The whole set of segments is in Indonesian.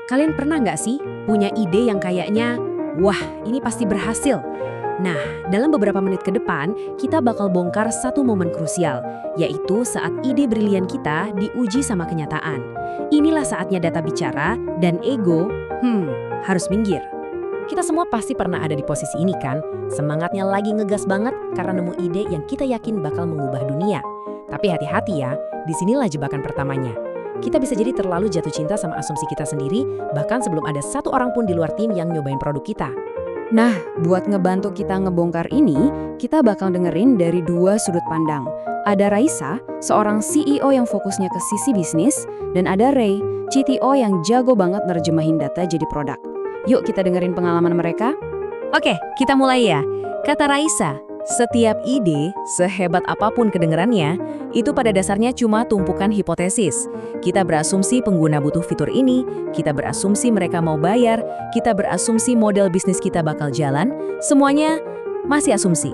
Kalian pernah nggak sih punya ide yang kayaknya, wah ini pasti berhasil? Nah, dalam beberapa menit ke depan, kita bakal bongkar satu momen krusial, yaitu saat ide brilian kita diuji sama kenyataan. Inilah saatnya data bicara dan ego, harus minggir. Kita semua pasti pernah ada di posisi ini kan? Semangatnya lagi ngegas banget karena nemu ide yang kita yakin bakal mengubah dunia. Tapi hati-hati ya, disinilah jebakan pertamanya. Kita bisa jadi terlalu jatuh cinta sama asumsi kita sendiri, bahkan sebelum ada satu orang pun di luar tim yang nyobain produk kita. Nah, buat ngebantu kita ngebongkar ini, kita bakal dengerin dari dua sudut pandang. Ada Raisa, seorang CEO yang fokusnya ke sisi bisnis, dan ada Ray, CTO yang jago banget nerjemahin data jadi produk. Yuk kita dengerin pengalaman mereka. Oke, kita mulai ya. Kata Raisa, setiap ide, sehebat apapun kedengarannya, itu pada dasarnya cuma tumpukan hipotesis. Kita berasumsi pengguna butuh fitur ini, kita berasumsi mereka mau bayar, kita berasumsi model bisnis kita bakal jalan, semuanya masih asumsi.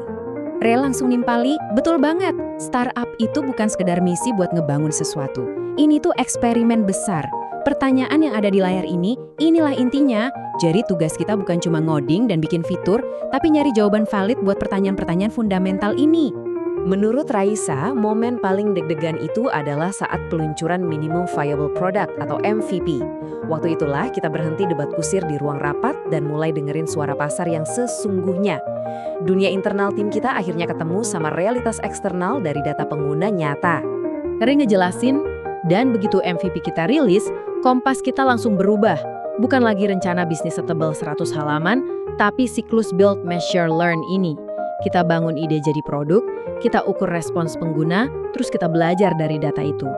Ray langsung nimpali, betul banget. Startup itu bukan sekedar misi buat ngebangun sesuatu. Ini tuh eksperimen besar. Pertanyaan yang ada di layar ini, inilah intinya. Jadi tugas kita bukan cuma ngoding dan bikin fitur, tapi nyari jawaban valid buat pertanyaan-pertanyaan fundamental ini. Menurut Raisa, momen paling deg-degan itu adalah saat peluncuran Minimum Viable Product atau MVP. Waktu itulah kita berhenti debat kusir di ruang rapat dan mulai dengerin suara pasar yang sesungguhnya. Dunia internal tim kita akhirnya ketemu sama realitas eksternal dari data pengguna nyata. Ray ngejelasin, dan begitu MVP kita rilis, kompas kita langsung berubah. Bukan lagi rencana bisnis setebal 100 halaman, tapi siklus build, measure, learn ini. Kita bangun ide jadi produk, kita ukur respons pengguna, terus kita belajar dari data itu.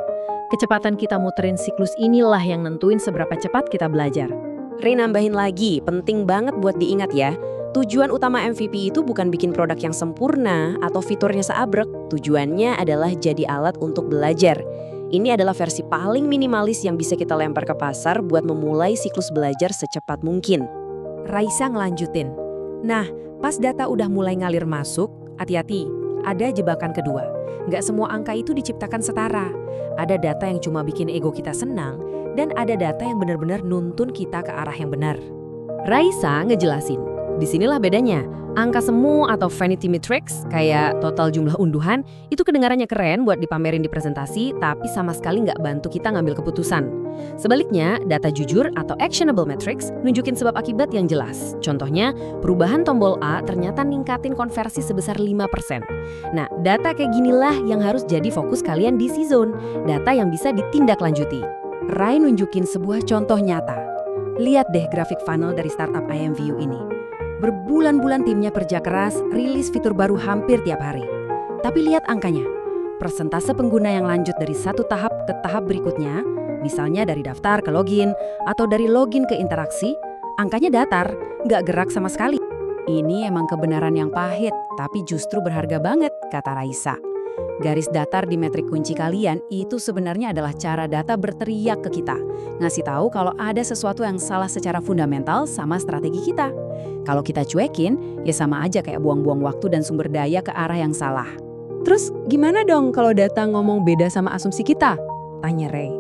Kecepatan kita muterin siklus inilah yang nentuin seberapa cepat kita belajar. Ray nambahin lagi, penting banget buat diingat ya. Tujuan utama MVP itu bukan bikin produk yang sempurna atau fiturnya seabrek. Tujuannya adalah jadi alat untuk belajar. Ini adalah versi paling minimalis yang bisa kita lempar ke pasar buat memulai siklus belajar secepat mungkin. Raisa ngelanjutin. Nah, pas data udah mulai ngalir masuk, hati-hati, ada jebakan kedua. Nggak semua angka itu diciptakan setara. Ada data yang cuma bikin ego kita senang, dan ada data yang benar-benar nuntun kita ke arah yang benar. Raisa ngejelasin. Disinilah bedanya. Angka semu atau vanity metrics, kayak total jumlah unduhan, itu kedengarannya keren buat dipamerin di presentasi, tapi sama sekali nggak bantu kita ngambil keputusan. Sebaliknya, data jujur atau actionable metrics nunjukin sebab akibat yang jelas. Contohnya, perubahan tombol A ternyata ningkatin konversi sebesar 5%. Nah, data kayak ginilah yang harus jadi fokus kalian di C-Zone, data yang bisa ditindaklanjuti. Ray nunjukin sebuah contoh nyata. Lihat deh grafik funnel dari startup IMVU ini. Berbulan-bulan timnya kerja keras, rilis fitur baru hampir tiap hari. Tapi lihat angkanya, persentase pengguna yang lanjut dari satu tahap ke tahap berikutnya, misalnya dari daftar ke login, atau dari login ke interaksi, angkanya datar, nggak gerak sama sekali. Ini emang kebenaran yang pahit, tapi justru berharga banget, kata Raisa. Garis datar di metrik kunci kalian itu sebenarnya adalah cara data berteriak ke kita, ngasih tahu kalau ada sesuatu yang salah secara fundamental sama strategi kita. Kalau kita cuekin, ya sama aja kayak buang-buang waktu dan sumber daya ke arah yang salah. Terus gimana dong kalau data ngomong beda sama asumsi kita? Tanya Ray.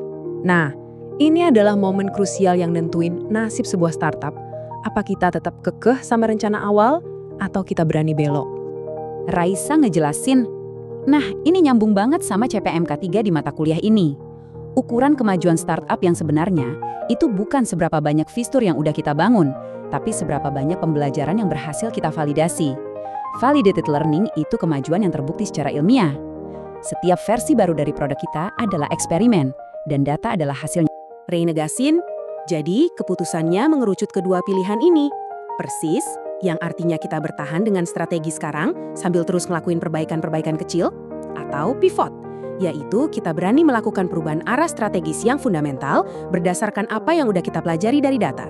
Nah, ini adalah momen krusial yang nentuin nasib sebuah startup. Apa kita tetap kekeh sama rencana awal, atau kita berani belok? Raisa ngejelasin, nah, ini nyambung banget sama CPMK 3 di mata kuliah ini. Ukuran kemajuan startup yang sebenarnya itu bukan seberapa banyak fitur yang udah kita bangun, tapi seberapa banyak pembelajaran yang berhasil kita validasi. Validated learning itu kemajuan yang terbukti secara ilmiah. Setiap versi baru dari produk kita adalah eksperimen, dan data adalah hasilnya. Ray negasin, jadi keputusannya mengerucut kedua pilihan ini. Persis, yang artinya kita bertahan dengan strategi sekarang sambil terus ngelakuin perbaikan-perbaikan kecil, atau pivot, yaitu kita berani melakukan perubahan arah strategis yang fundamental berdasarkan apa yang udah kita pelajari dari data.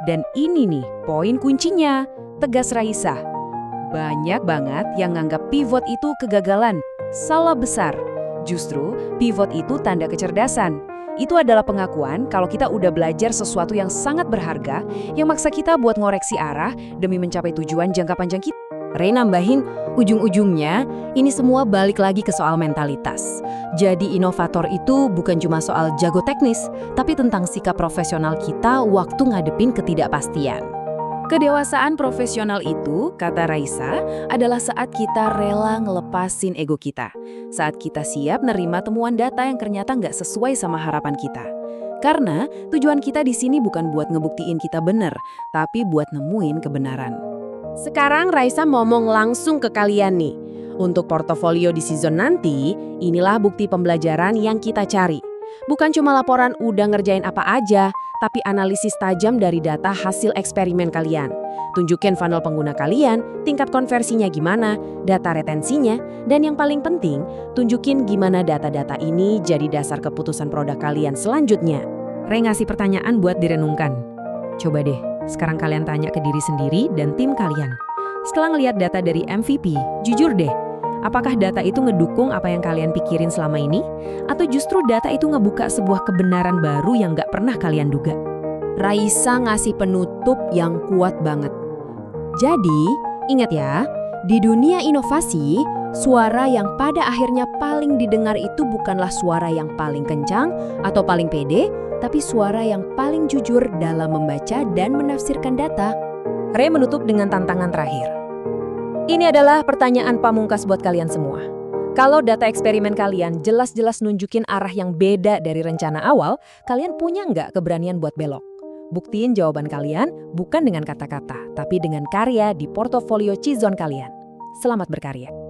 Dan ini nih poin kuncinya, tegas Raisa. Banyak banget yang nganggap pivot itu kegagalan, salah besar. Justru pivot itu tanda kecerdasan. Itu adalah pengakuan kalau kita udah belajar sesuatu yang sangat berharga, yang maksa kita buat ngoreksi arah demi mencapai tujuan jangka panjang kita. Ray nambahin, ujung-ujungnya ini semua balik lagi ke soal mentalitas. Jadi inovator itu bukan cuma soal jago teknis, tapi tentang sikap profesional kita waktu ngadepin ketidakpastian. Kedewasaan profesional itu, kata Raisa, adalah saat kita rela ngelepasin ego kita. Saat kita siap nerima temuan data yang ternyata nggak sesuai sama harapan kita. Karena tujuan kita di sini bukan buat ngebuktiin kita benar, tapi buat nemuin kebenaran. Sekarang Raisa ngomong langsung ke kalian nih. Untuk portofolio di season nanti, inilah bukti pembelajaran yang kita cari. Bukan cuma laporan udah ngerjain apa aja, tapi analisis tajam dari data hasil eksperimen kalian. Tunjukin funnel pengguna kalian, tingkat konversinya gimana, data retensinya, dan yang paling penting, tunjukin gimana data-data ini jadi dasar keputusan produk kalian selanjutnya. Ray ngasih pertanyaan buat direnungkan. Coba deh, sekarang kalian tanya ke diri sendiri dan tim kalian. Setelah ngelihat data dari MVP, jujur deh, apakah data itu ngedukung apa yang kalian pikirin selama ini? Atau justru data itu ngebuka sebuah kebenaran baru yang nggak pernah kalian duga? Raisa ngasih penutup yang kuat banget. Jadi, ingat ya, di dunia inovasi, suara yang pada akhirnya paling didengar itu bukanlah suara yang paling kencang atau paling pede, tapi suara yang paling jujur dalam membaca dan menafsirkan data. Ray menutup dengan tantangan terakhir. Ini adalah pertanyaan pamungkas buat kalian semua. Kalau data eksperimen kalian jelas-jelas nunjukin arah yang beda dari rencana awal, kalian punya nggak keberanian buat belok? Buktiin jawaban kalian bukan dengan kata-kata, tapi dengan karya di portofolio Cizon kalian. Selamat berkarya.